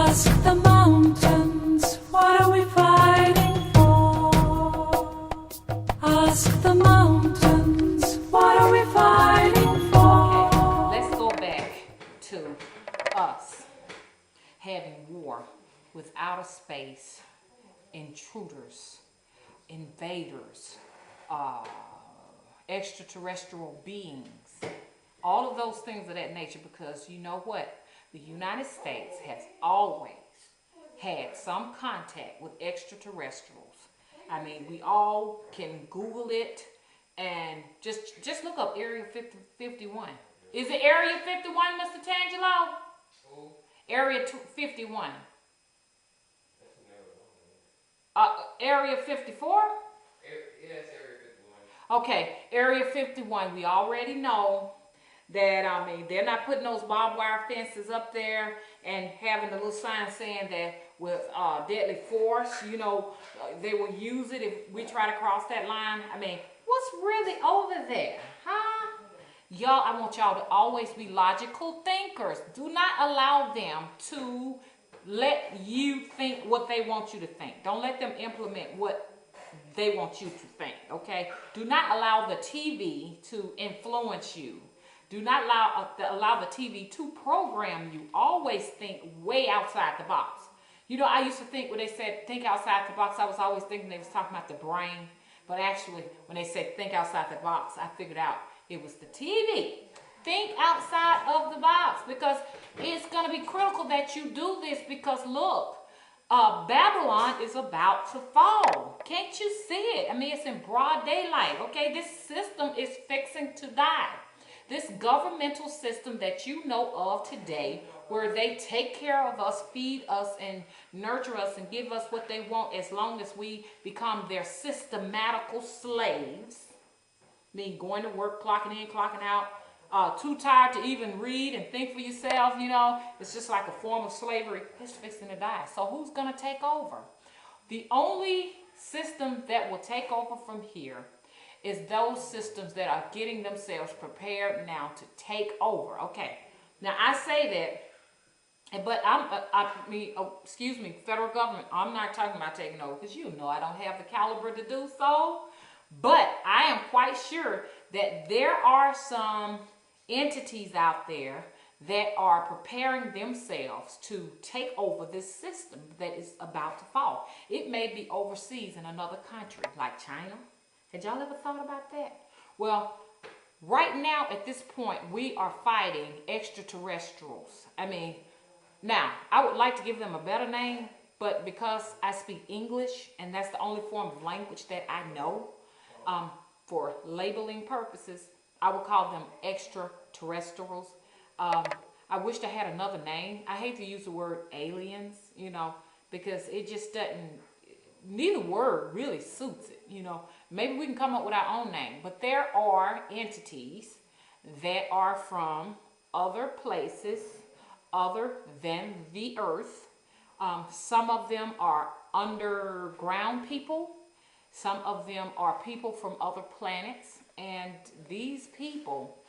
Ask the mountains, what are we fighting for? Ask the mountains, what are we fighting for? Okay, let's go back to us having war with outer space, intruders, invaders, extraterrestrial beings, all of those things of that nature, because you know what? The United States has always had some contact with extraterrestrials. I mean, we all can Google it and just look up Area 51. Is it Area 51, Mr. Tangelo? Who? Area 51. Area 54? Yes, Area 51. Okay, Area 51. We already know that, I mean, they're not putting those barbed wire fences up there and having the little sign saying that with deadly force, you know, they will use it if we try to cross that line. I mean, what's really over there, huh? Y'all, I want y'all to always be logical thinkers. Do not allow them to let you think what they want you to think. Don't let them implement what they want you to think, okay? Do not allow the TV to influence you. Do not allow the TV to program you. Always think way outside the box. You know, I used to think when they said think outside the box, I was always thinking they was talking about the brain. But actually, when they said think outside the box, I figured out it was the TV. Think outside of the box, because it's going to be critical that you do this, because look, Babylon is about to fall. Can't you see it? I mean, it's in broad daylight, okay? This system is fixing to die. This governmental system that you know of today, where they take care of us, feed us, and nurture us, and give us what they want as long as we become their systematical slaves. I mean, going to work, clocking in, clocking out, too tired to even read and think for yourself, you know. It's just like a form of slavery. It's fixing to die. So who's going to take over? The only system that will take over from here is those systems that are getting themselves prepared now to take over. Okay, now I say that, but excuse me, federal government, I'm not talking about taking over, because you know I don't have the caliber to do so. But I am quite sure that there are some entities out there that are preparing themselves to take over this system that is about to fall. It may be overseas in another country, like China. Had y'all ever thought about that? Well, right now at this point, we are fighting extraterrestrials. I mean, now, I would like to give them a better name, but because I speak English, and that's the only form of language that I know, for labeling purposes, I would call them extraterrestrials. I wish I had another name. I hate to use the word aliens, you know, because it just doesn't, neither word really suits it, you know. Maybe we can come up with our own name, but there are entities that are from other places other than the earth. Some of them are underground people. Some of them are people from other planets. And these people,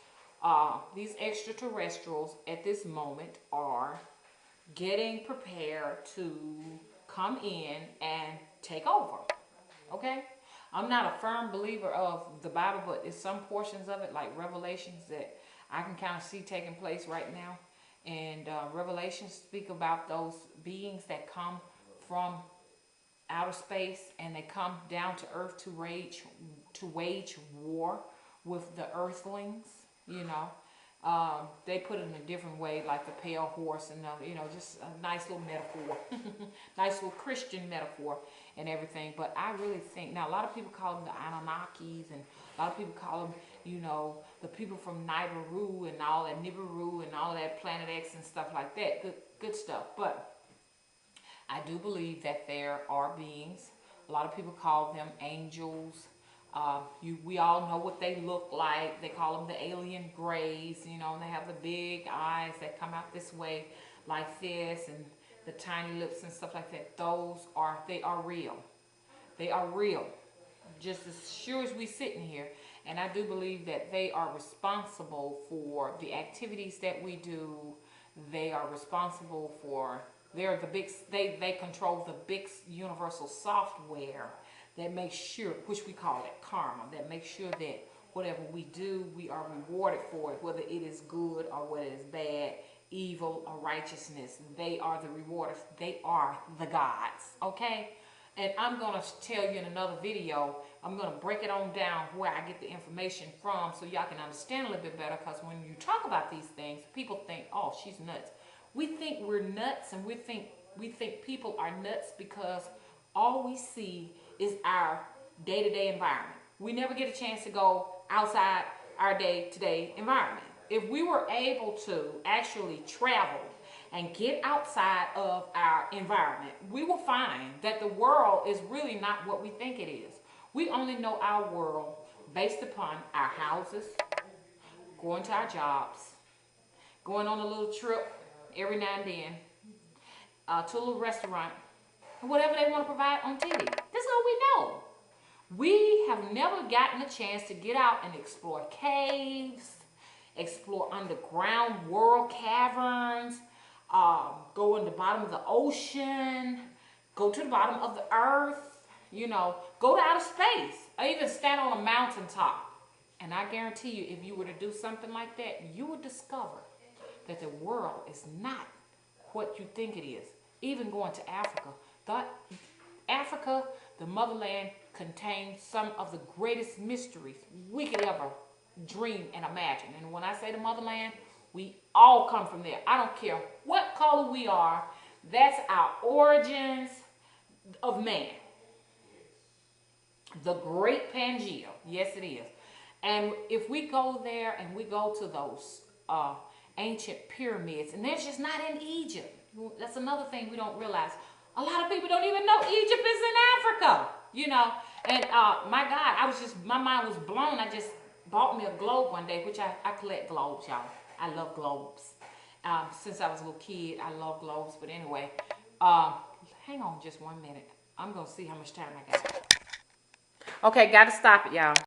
these extraterrestrials at this moment are getting prepared to come in and take over. Okay? I'm not a firm believer of the Bible, but there's some portions of it, like Revelations, that I can kind of see taking place right now. And Revelations speak about those beings that come from outer space, and they come down to earth to wage war with the earthlings, you know. They put it in a different way, like the pale horse, and you know, just a nice little metaphor, nice little Christian metaphor and everything. But I really think, now a lot of people call them the Anunnakis, and a lot of people call them, you know, the people from Nibiru and all that, Nibiru and all that, Planet X and stuff like that. Good stuff. But I do believe that there are beings. A lot of people call them angels. We all know what they look like. They call them the alien grays, you know, and they have the big eyes that come out this way like this, and the tiny lips and stuff like that. They are real. They are real. Just as sure as we sitting here. And I do believe that they are responsible for the activities that we do. They are responsible for They're the big, they control the big universal software that makes sure, which we call it karma, that makes sure that whatever we do, we are rewarded for it, whether it is good or whether it is bad, evil or righteousness. They are the rewarders. They are the gods, okay? And I'm going to tell you in another video, I'm going to break it on down where I get the information from so y'all can understand a little bit better, because when you talk about these things, people think, oh, she's nuts. We think we're nuts, and we think people are nuts because all we see is our day-to-day environment. We never get a chance to go outside our day-to-day environment. If we were able to actually travel and get outside of our environment, we will find that the world is really not what we think it is. We only know our world based upon our houses, going to our jobs, going on a little trip every now and then, to a little restaurant, whatever they want to provide on TV. That's all we know. We have never gotten a chance to get out and explore caves, explore underground world caverns, go in the bottom of the ocean, go to the bottom of the earth, you know, go to outer space, or even stand on a mountaintop. And I guarantee you, if you were to do something like that, you would discover that the world is not what you think it is. Even going to Africa. Africa, the motherland, contains some of the greatest mysteries we could ever dream and imagine. And when I say the motherland, we all come from there. I don't care what color we are. That's our origins of man. The great Pangea. Yes, it is. And if we go there and we go to those ancient pyramids, and they're just not in Egypt. That's another thing we don't realize. A lot of people don't even know Egypt is in Africa, you know. And my God, my mind was blown. I just bought me a globe one day, which I collect globes, y'all. I love globes. Since I was a little kid, I love globes. But anyway, hang on just 1 minute. I'm going to see how much time I got. Okay, got to stop it, y'all.